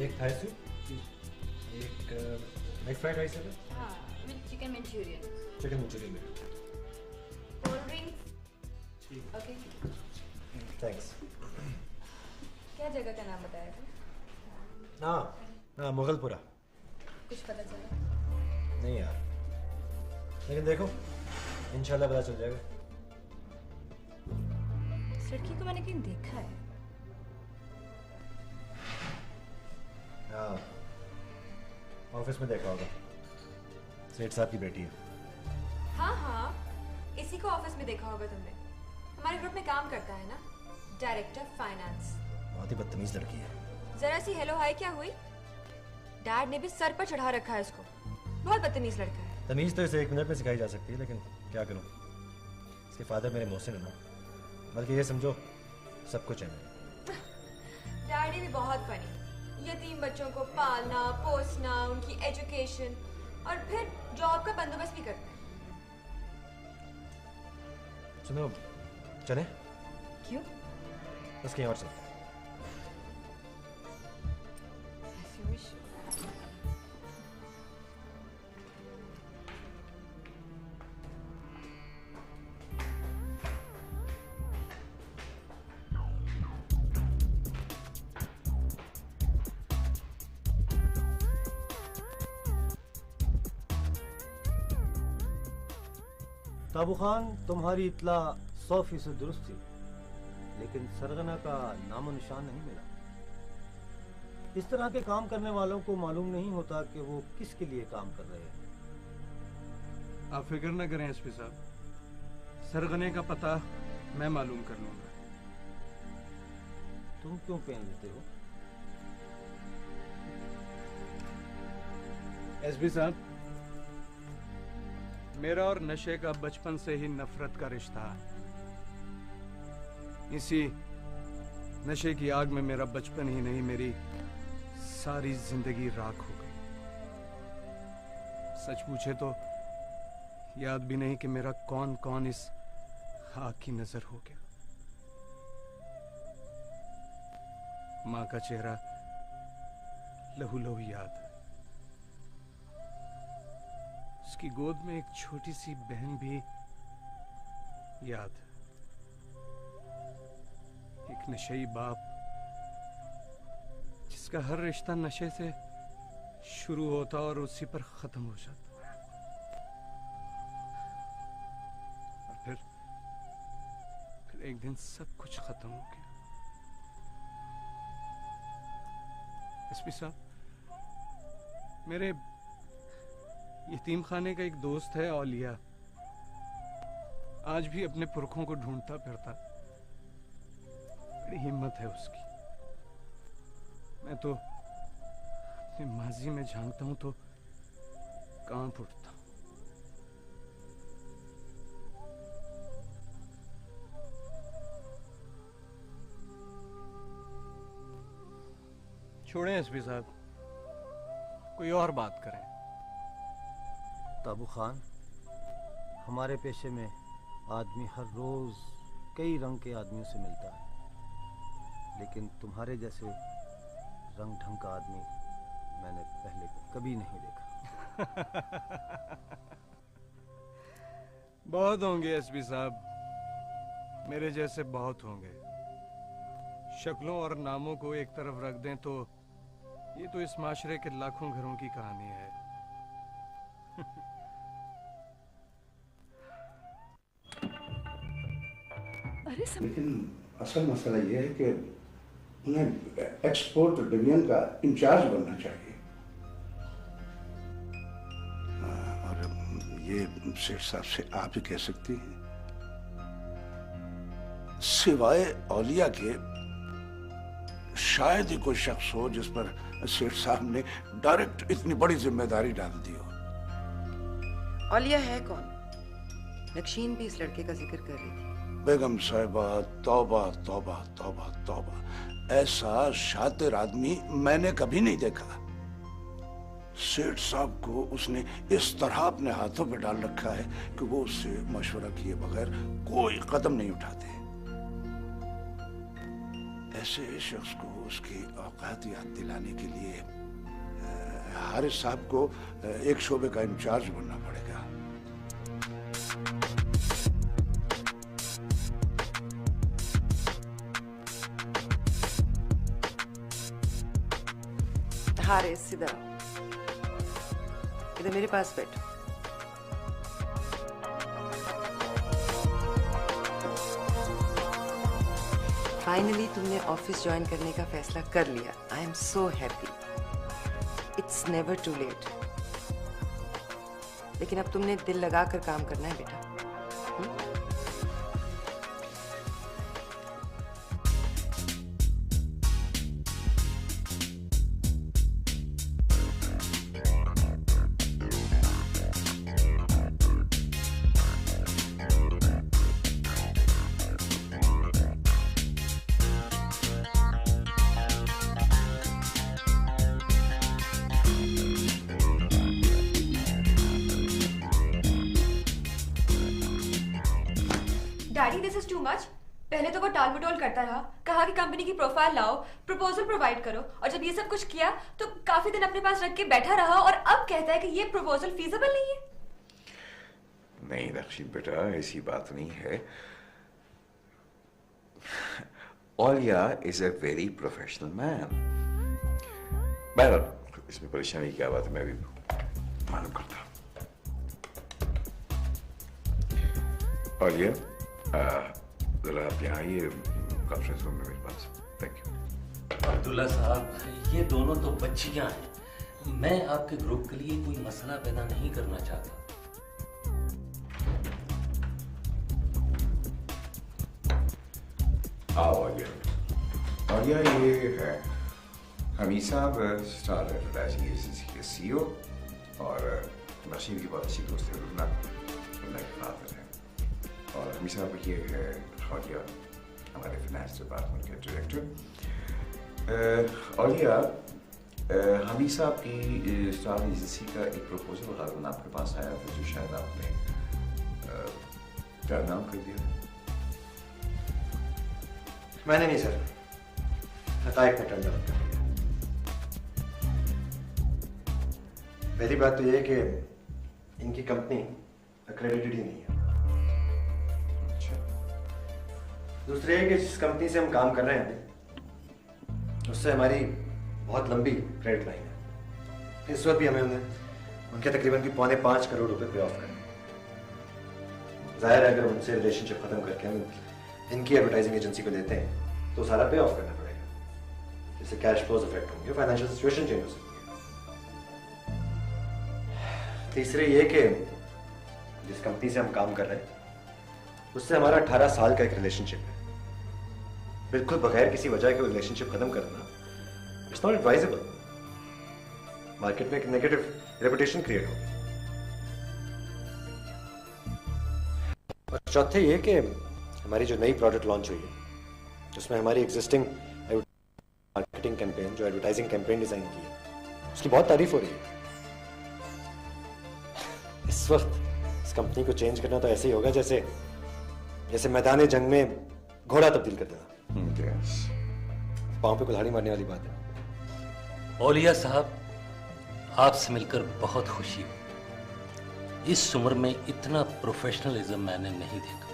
एक Thai soup, एक egg fried rice है। हाँ, with chicken Manchurian. Chicken Manchurian में। Cold drinks. ओके। थैंक्स। क्या जगह का नाम बताया था? हाँ, मुगलपुरा। कुछ पता चला? नहीं यार, लेकिन देखो इंशाल्लाह पता चल जाएगा। इस लड़की को मैंने कहीं देखा है। हाँ, ऑफिस में देखा होगा। सेठ साहब की बेटी है। हाँ, इसी को ऑफिस में देखा होगा तुमने। हमारे ग्रुप में काम करता है ना, डायरेक्टर फाइनेंस। बहुत ही बदतमीज लड़की है। जरा सी हेलो हाय क्या हुई? डैड ने भी सर पर चढ़ा रखा है इसको। बहुत बदतमीज लड़का है। तमीज तो इसे 1 मिनट में सिखाई जा सकती है, लेकिन क्या करूं, इसके फादर मेरे मोहसिन है ना, बल्कि ये समझो सब कुछ है मेरे। डैडी भी बहुत फनी। यतीम बच्चों को पालना पोसना, उनकी एजुकेशन और फिर जॉब का बंदोबस्त भी करता है। सुनो, चले? क्यों? बस कहीं और चलते। ताबू खान, तुम्हारी इत्तला 100% दुरुस्त थी, लेकिन सरगना का नामो निशान नहीं मिला। इस तरह के काम करने वालों को मालूम नहीं होता कि वो किसके लिए काम कर रहे हैं। आप फिक्र न करें एसपी साहब, सरगने का पता मैं मालूम कर लूंगा। तुम क्यों पेन लेते हो? एसपी साहब, मेरा और नशे का बचपन से ही नफरत का रिश्ता है। इसी नशे की आग में मेरा बचपन ही नहीं, मेरी सारी जिंदगी राख हो गई। सच पूछे तो याद भी नहीं कि मेरा कौन कौन इस आग की नजर हो गया। मां का चेहरा लहू लहू याद है, उसकी गोद में एक छोटी सी बहन भी याद है, एक नशेई बाप जिसका हर रिश्ता नशे से शुरू होता और उसी पर खत्म हो जाता, और फिर एक दिन सब कुछ खत्म हो गया। एसपी साहब, मेरे यतीम खाने का एक दोस्त है औलिया, आज भी अपने पुरखों को ढूंढता फिरता। बड़ी हिम्मत है उसकी। मैं तो अपने माजी में झांकता हूं तो कांप उठता हूं। छोड़ें एसपी साहब, कोई और बात करें। ताबू खान, हमारे पेशे में आदमी हर रोज कई रंग के आदमियों से मिलता है, लेकिन तुम्हारे जैसे रंग ढंग का आदमी मैंने पहले कभी नहीं देखा। बहुत होंगे एसपी साहब, मेरे जैसे बहुत होंगे। शक्लों और नामों को एक तरफ रख दें तो ये तो इस माशरे के लाखों घरों की कहानी है। लेकिन असल मसला ये है कि उन्हें एक्सपोर्ट डिवीजन का इंचार्ज बनना चाहिए। और ये सेठ साहब से आप ही कह सकती हैं। सिवाय औलिया के शायद ही कोई शख्स हो जिस पर सेठ साहब ने डायरेक्ट इतनी बड़ी जिम्मेदारी डाल दी हो। औलिया है कौन? नक्शीन भी इस लड़के का जिक्र कर रही थी। बेगम साहिबा, तौबा तौबा तौबा तौबा, ऐसा शातिर आदमी मैंने कभी नहीं देखा। सेठ साहब को उसने इस तरह अपने हाथों पे डाल रखा है कि वो उससे मशवरा किए बगैर कोई कदम नहीं उठाते। ऐसे शख्स को उसकी औकात याद दिलाने के लिए हारिस साहब को एक शोबे का इंचार्ज बनना पड़ेगा। हारिस, इधर आओ। इधर मेरे पास बैठो। फाइनली तुमने ऑफिस ज्वाइन करने का फैसला कर लिया। I am so happy. It's never too late. लेकिन अब तुमने दिल लगाकर काम करना है बेटा। Daddy this is too much. पहले तो वो टाल मटोल करता रहा, कहा कि कंपनी की प्रोफाइल लाओ, प्रपोजल प्रोवाइड करो, और जब ये सब कुछ किया तो काफी दिन अपने पास रख के बैठा रहा और अब कहता है कि ये प्रपोजल फीजिबल नहीं है। नहीं नक्शीन बेटा, ऐसी बात नहीं है। ओलिया is a very professional man. बहरहाल इसमें परेशानी की क्या बात है, मैं भी मालूम करता। ओलिया, जरा आप यहाँ आइए कॉन्फ्रेंस रूम में मेरे पास। Thank you. अब्दुल्ला साहब, ये दोनों तो बच्चियां हैं। मैं आपके ग्रुप के लिए कोई मसला पैदा नहीं करना चाहता। आओ ओलिया, ये है हमीद साहब, स्टार एडवर्टाइजिंग एजेंसी के सीईओ, और नशीन की बहुत अच्छी दोस्त है रुना के फादर है। और हमीद साहब ये है ओलिया, हमारे फाइनेंस डिपार्टमेंट के डायरेक्टर। ओलिया, हमीद साहब की स्टार एजेंसी का एक प्रपोजल गालिबन आपके पास आया था, जो शायद आपने टर्न डाउन कर दिया। मैंने नहीं सर, हकायक में टर्न डाउन कर दिया। पहली बात तो ये है कि इनकी कंपनी अक्रेडिटेड ही नहीं है। दूसरी है कि जिस कंपनी से हम काम कर रहे हैं उससे हमारी बहुत लंबी क्रेडिट लाइन है। इस वक्त भी हमें उनके तकरीबन की 4.25 करोड़ रुपए पे ऑफ करना है। जाहिर है अगर उनसे रिलेशनशिप खत्म करके हम इनकी एडवर्टाइजिंग एजेंसी को देते हैं तो सारा पे ऑफ करना पड़ेगा, जिससे कैश फ्लोज इफेक्ट होंगे, फाइनेंशियल सिचुएशन चेंज हो सकती है। तीसरी ये कि जिस कंपनी से हम काम कर रहे हैं उससे हमारा 18 साल का एक रिलेशनशिप है। बिल्कुल बगैर किसी वजह के रिलेशनशिप खत्म करना इट्स नॉट एडवाइजेबल। मार्केट में एक नेगेटिव रेपुटेशन क्रिएट होगी। और चौथे ये कि हमारी जो नई प्रोडक्ट लॉन्च हुई है उसमें हमारी एग्जिस्टिंग मार्केटिंग कैंपेन, जो एडवर्टाइजिंग कैंपेन डिजाइन की है, उसकी बहुत तारीफ हो रही है। इस वक्त इस कंपनी को चेंज करना तो ऐसे ही होगा जैसे मैदान जंग में घोड़ा तब्दील कर देना। पांव पे कुल्हाड़ी मारने वाली बात है। ओलिया साहब, आपसे मिलकर बहुत खुशी हुई। इस उम्र में इतना प्रोफेशनलिज्म मैंने नहीं देखा।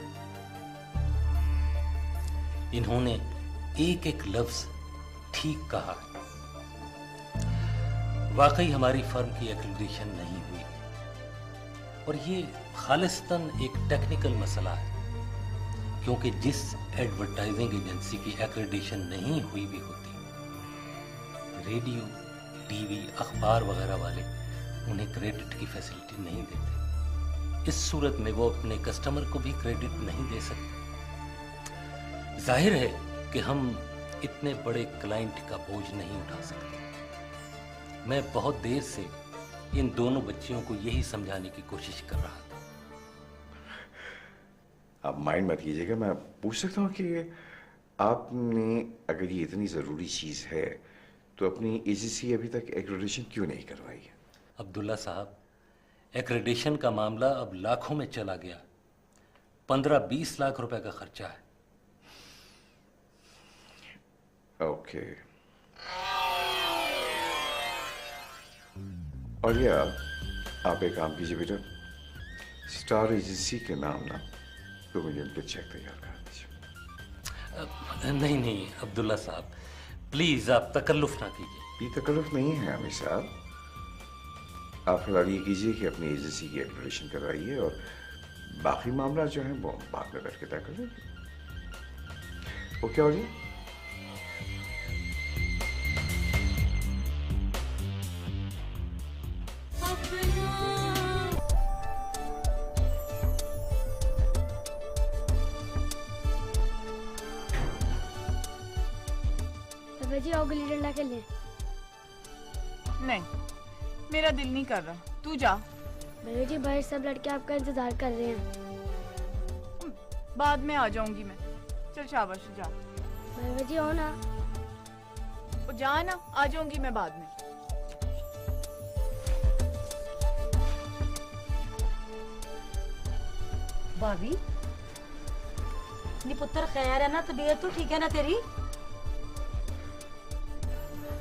इन्होंने एक एक लफ्ज ठीक कहा। वाकई हमारी फर्म की एक्रेडिटेशन नहीं हुई, और ये खालिस्तन एक टेक्निकल मसला है, क्योंकि जिस एडवर्टाइजिंग एजेंसी की एक्रेडिटेशन नहीं हुई भी होती, रेडियो, टीवी, अखबार वगैरह वाले उन्हें क्रेडिट की फैसिलिटी नहीं देते। इस सूरत में वो अपने कस्टमर को भी क्रेडिट नहीं दे सकते। जाहिर है कि हम इतने बड़े क्लाइंट का बोझ नहीं उठा सकते। मैं बहुत देर से इन दोनों बच्चियों को यही समझाने की कोशिश कर रहा था। आप माइंड मत कीजिएगा, मैं पूछ सकता हूँ कि आपने अगर ये इतनी ज़रूरी चीज़ है तो अपनी एजेंसी अभी तक एक्रेडिटेशन क्यों नहीं करवाई है? अब्दुल्ला साहब, एक्रेडिटेशन का मामला अब लाखों में चला गया। 15-20 लाख रुपए का खर्चा है। ओके। और ये आप एक काम कीजिए बेटा, स्टार एजेंसी के नाम ना तो मुझे उन पर चेक तैयार कर दीजिए। नहीं नहीं अब्दुल्ला साहब, प्लीज आप तकल्लुफ ना कीजिए। ये तकल्लुफ नहीं है आमिर साहब, आप फिलहाल ये कीजिए कि अपनी एजेंसी की एक्रेडिटेशन करवाइए और बाकी मामला जो है वो बाद में बैठ के तय कर लेंगे। ओके और जी? जी आओ गिल्ली डंडा खेलें। नहीं, मेरा दिल नहीं कर रहा, तू जा। भैया जी बाहर सब लड़के आपका इंतजार कर रहे हैं। बाद में आ जाऊंगी मैं। चल शाबाश जा। भैया जी आओ ना। वो जा ना, आ जाऊंगी मैं बाद में। भाभी, नी पुत्र खैर है ना? तबीयत तो ठीक है ना तेरी?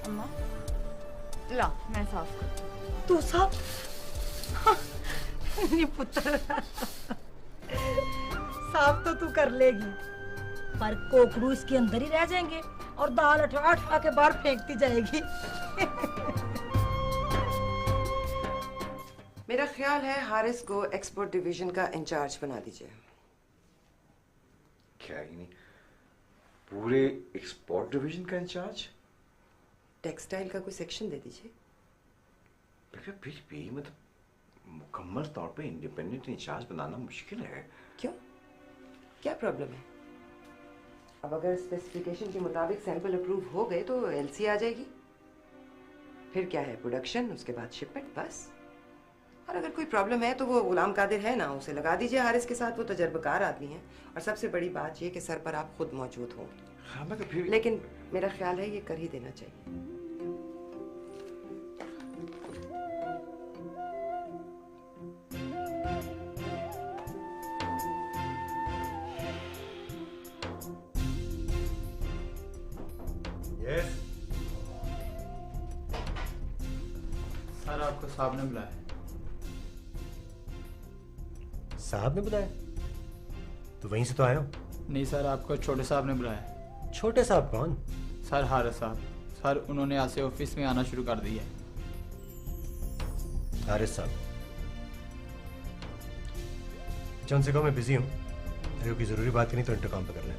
अम्मा, ला मैं साफ कर। तू साफ? नी पुत्र साफ तो तू कर लेगी, पर कोकड़ू इसके अंदर ही रह जाएंगे और दाल उठा उठा के बाहर फेंकती जाएगी। मेरा ख्याल है हारिस को एक्सपोर्ट डिवीजन का इंचार्ज बना दीजिए। क्या ही नहीं, पूरे एक्सपोर्ट डिवीजन का इंचार्ज? टेक्सटाइल का कोई सेक्शन दे दीजिए। फिर भी मतलब मुकम्मल तौर पे इंडिपेंडेंट इंचार्ज बनाना मुश्किल है। क्यों, क्या प्रॉब्लम है? अब अगर स्पेसिफिकेशन के मुताबिक सैंपल अप्रूव हो गए तो एलसी आ जाएगी। फिर क्या है, प्रोडक्शन, उसके बाद शिपमेंट, बस। और अगर कोई प्रॉब्लम है तो वो गुलाम कादिर है ना, उसे लगा दीजिए हारिस के साथ। वो तजर्बाकार आदमी है और सबसे बड़ी बात ये कि सर पर आप खुद मौजूद होंगे। हाँ, मतलब फिर लेकिन मेरा ख्याल है ये कर ही देना चाहिए। यस सर, आपको साहब ने बुलाया। साहब ने बुलाया? तो वहीं से तो आया हो। नहीं सर, आपको छोटे साहब ने बुलाया। छोटे साहब कौन? सर हारिस साहब। सर उन्होंने आज से ऑफिस में आना शुरू कर दिया है। हारिस साहब, अच्छा उनसे कहो मैं बिजी हूँ, अगर कोई जरूरी बात करनी तो इंटरकॉम पे कर लें।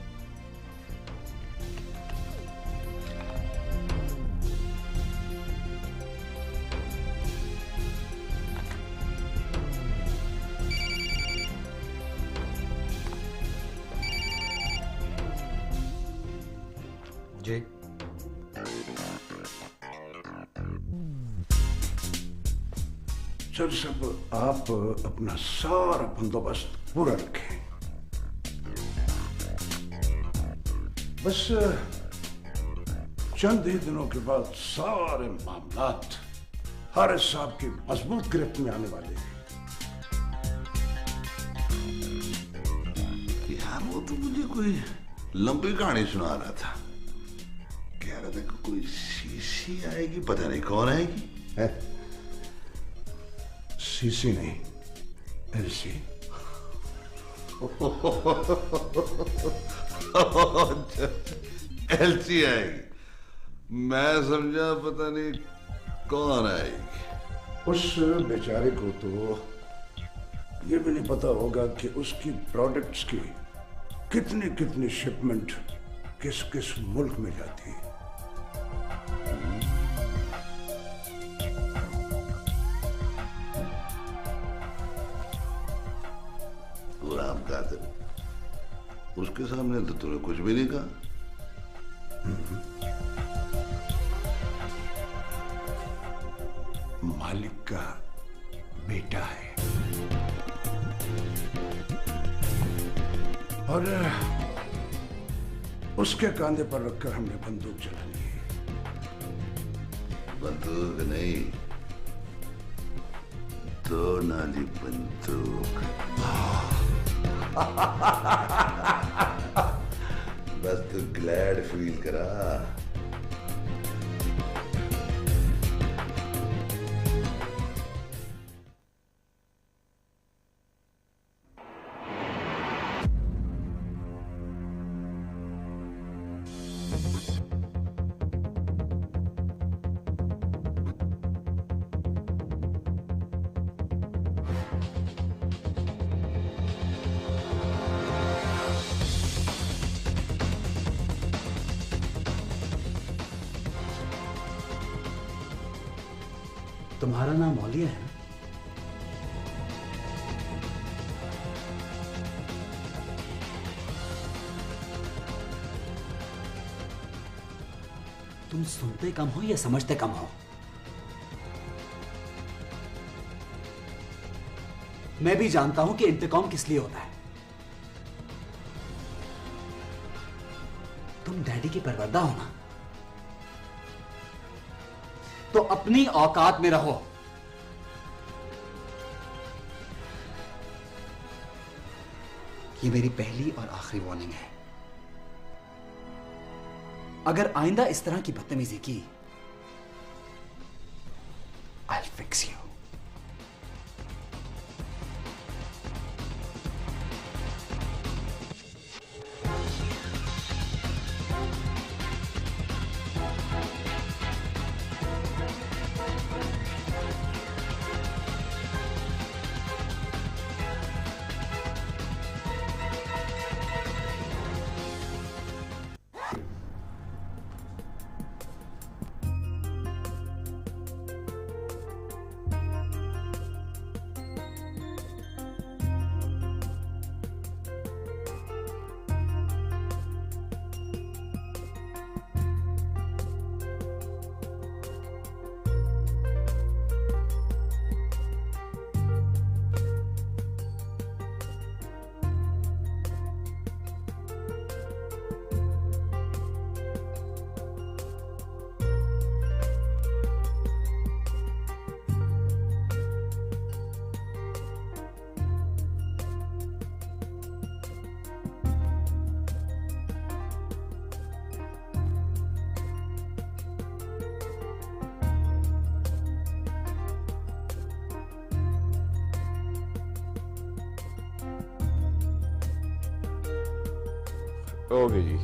जी सर सब आप अपना सारा बंदोबस्त पूरा रखें। बस चंद ही दिनों के बाद सारे मामलात हारिस साहब की मजबूत गिरफ्त में आने वाले हैं। यार वो तो मुझे कोई लंबी कहानी सुना रहा था, कह रहा था कि कोई सीसी आएगी, पता नहीं कौन आएगी। है? सीसी नहीं, एलसी। एलसी आएगी, मैं समझा पता नहीं कौन आएगी। उस बेचारे को तो ये भी नहीं पता होगा कि उसकी प्रोडक्ट्स की कितनी कितनी शिपमेंट किस किस मुल्क में जाती है। गुलाम कादिर, उसके सामने तो तूने कुछ भी नहीं कहा। मालिक का बेटा है और उसके कांधे पर रखकर हमने बंदूक चलानी है। बंदूक नहीं, दो नाली बंदूक। बस तू ग्लैड फील करा, तुम्हारा नाम मौलिया है ना? तुम सुनते कम हो या समझते कम हो? मैं भी जानता हूं कि इंतकाम किस लिए होता है। तुम डैडी की परवरदा हो ना, तो अपनी औकात में रहो। ये मेरी पहली और आखिरी वार्निंग है। अगर आइंदा इस तरह की बदतमीजी की, I'll fix you. ओके जी,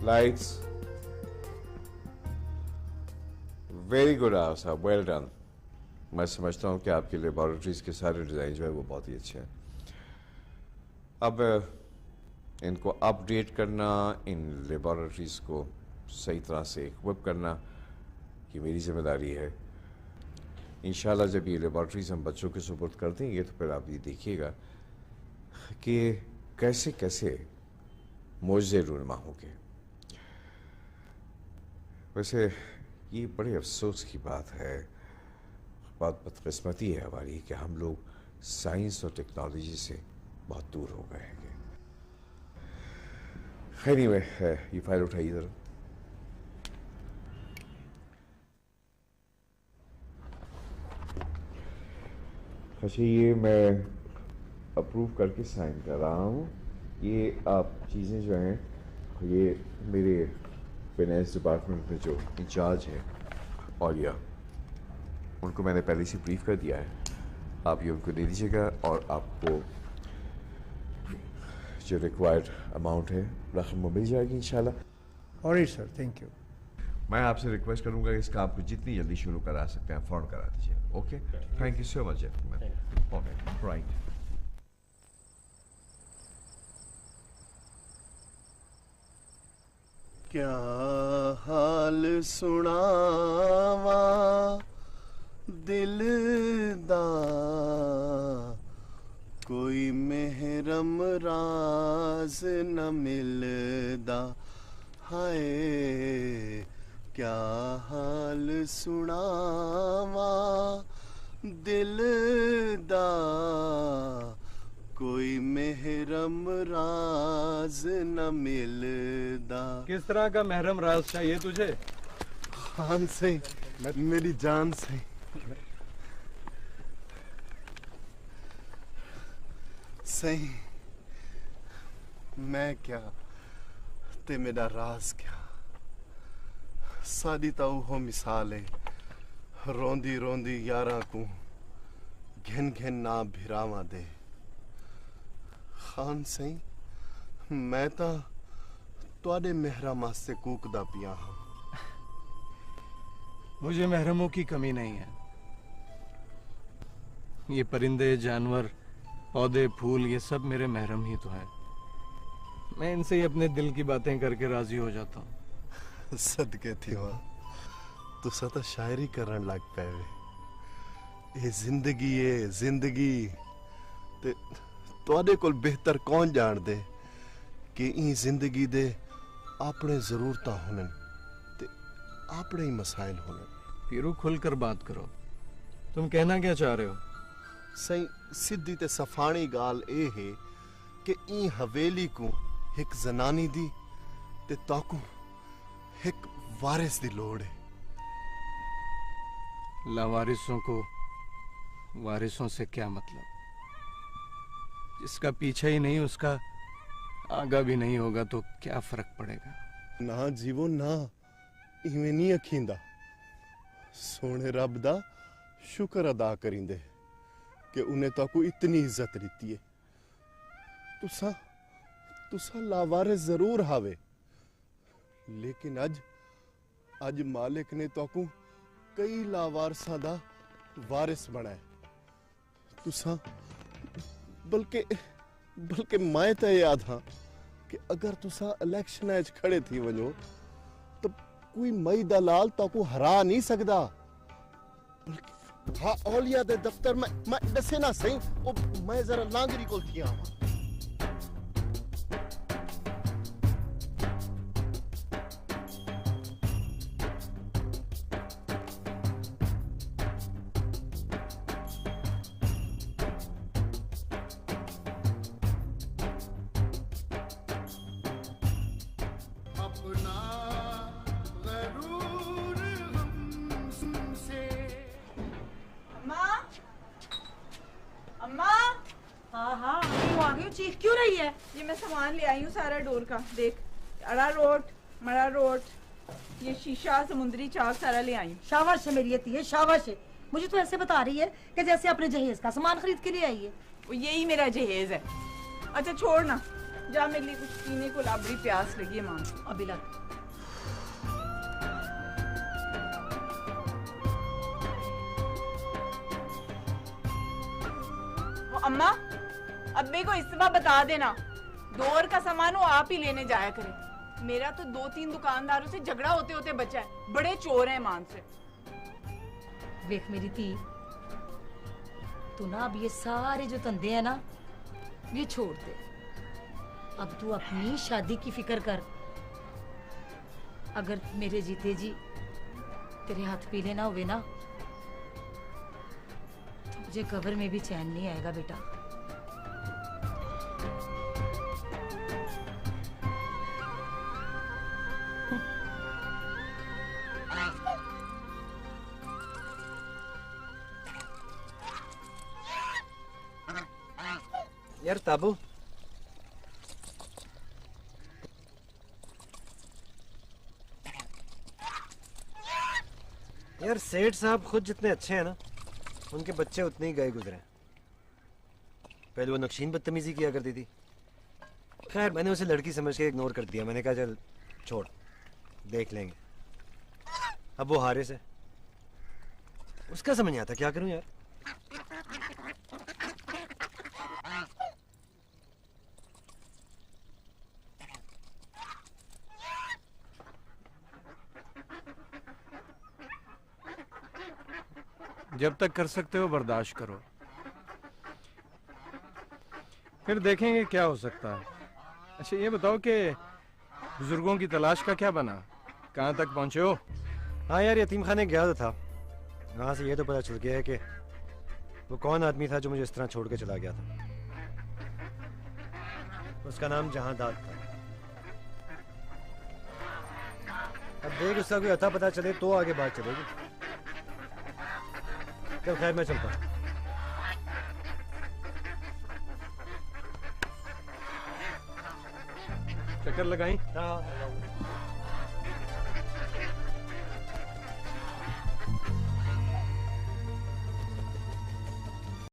लाइट्स। वेरी गुड आवर साहब, वेल डन। मैं समझता हूँ कि आपकी लेबोरेटरीज के सारे डिज़ाइन जो है वो बहुत ही अच्छे हैं। अब इनको अपडेट करना, इन लेबोरेटरीज को सही तरह से इक्विप करना, ये मेरी जिम्मेदारी है। इंशाल्लाह जब ये लेबोरेटरीज हम बच्चों के सुपुर्द कर देंगे तो फिर आप ये देखिएगा कि कैसे कैसे मोज़े रूनमा होंगे। वैसे ये बड़े अफसोस की बात है, बहुत बदकिस्मती है हमारी कि हम लोग साइंस और टेक्नोलॉजी से बहुत दूर हो गए हैं। खैर नहीं, मैं ये फाइल उठाइए जरा। अच्छा, ये मैं अप्रूव करके साइन कर रहा हूँ। ये आप चीज़ें जो हैं, ये मेरे फाइनेंस डिपार्टमेंट में जो इंचार्ज है औलिया, उनको मैंने पहले से ब्रीफ कर दिया है। आप ये उनको दे दीजिएगा और आपको जो रिक्वायर्ड अमाउंट है रकम वो मिल जाएगी इंशाल्लाह। Alright sir, thank you. मैं आपसे रिक्वेस्ट करूंगा कि इस काम को जितनी जल्दी शुरू करा सकते हैं फ़ौरन करा दीजिए। Okay, thank you so much gentleman. Okay, right. क्या हाल सुनावा दिल दा, कोई मेहरम राज न मिलदा। हाय क्या हाल सुनावा दिल दा, कोई मेहरम राज न मिलदा। किस तरह का मेहरम राज चाहिए तुझे? खान से, मेरी जान से। सही मैं क्या ते मेरा राज क्या, साडी तो वो मिसाल है, रोंदी रोंदी यारा को घिन घिन ना भिरावा दे। खान सही, मैं तो तुहाडे मेहरम वास्ते कूकदा पिया हाँ। मुझे मेहरमों की कमी नहीं है। ये परिंदे, जानवर, पौधे, फूल, ये सब मेरे महरम ही तो हैं। मैं इनसे ही अपने दिल की बातें करके राजी हो जाता हूँ। सदके थी मां तुसा तो शायरी करन लग पे वे। ये जिंदगी ते तुहाडे कोल बेहतर कौन जान दे कि ई जिंदगी दे अपने जरूरतां होनन ते अपने ही मसाइल होनन। पीरू खुलकर बात करो, तुम कहना क्या चाह रहे हो? सही सीधी ते सफानी गाल ए है कि ई हवेली को एक जनानी दी ते ताकू एक वारिस दी लोड़ है। लावारिसों को वारिसों से क्या मतलब? जिसका पीछा ही नहीं उसका आगा भी नहीं होगा तो क्या फर्क पड़ेगा? ना जीवो ना इवें नहीं अखींदा। सोने रब दा शुक्र अदा करिंदे कि उन्हें ताकू इतनी इज्जत दी है। तुसा लावारिस जरूर हावे, लेकिन अज मालिक ने ताकू कई लावारसां दा वारिस बनाए। तुसा बल्कि मैं तो याद हाँ कि अगर तुसा इलेक्शन एज खड़े थी वनो तो कोई मई दलाल ताकू हरा नहीं सकदा। हाँ औलिया दे दफ्तर में मैं दसे ना सही मैं जरा लांगरी को थी आवा। चीख क्यों रही है? ये मैं सामान ले आई हूँ सारा डोर का। देख, अरारोट, मरारोट, ये शीशा, समुद्री चाक सारा ले आई हूँ। शाबाश है मेरी ये तीए, शाबाश है। मुझे तो ऐसे बता रही है कि जैसे अपने जहेज का सामान खरीद के लिए आई है। वो यही मेरा जहेज है। अच्छा छोड़ ना, जा मेरे लिए कुछ पीने को ला, बड़ी प्यास लगी है मां। अभी ला। अम्मा, अब्बे को इस बार बता देना, दौर का सामान वो आप ही लेने जाया करे। मेरा तो 2-3 दुकानदारों से झगड़ा होते होते बचा है। बड़े चोर हैं मान से। देख मेरी ती, तू ना अब ये सारे जो धंधे हैं ना ये छोड़ दे। अब तू अपनी शादी की फिक्र कर। अगर मेरे जीते जी तेरे हाथ पीले ना हुए ना तो मुझे कब्र में भी चैन नहीं आएगा बेटा। यार ताबू, यार सेठ साहब खुद जितने अच्छे हैं ना उनके बच्चे उतने ही गए गुजरे। पहले वो नक्शीन बदतमीजी किया करती थी। खैर मैंने उसे लड़की समझ के इग्नोर कर दिया। मैंने कहा चल छोड़, देख लेंगे। अब वो हारिस है, उसका समझ नहीं आता क्या करूं यार। जब तक कर सकते हो बर्दाश्त करो, फिर देखेंगे क्या हो सकता है। अच्छा ये बताओ कि बुजुर्गों की तलाश का क्या बना, कहाँ तक पहुंचे हो? हाँ यार, यतीम खाने गया तो था। वहाँ से ये तो पता चल गया है कि वो कौन आदमी था जो मुझे इस तरह छोड़ के चला गया था। उसका नाम जहांदाद था। अब देख उसका कोई अता पता चले तो आगे बात चलेगी। चल खैर मैं चलता हूँ। चक्कर लगाई? हाँ।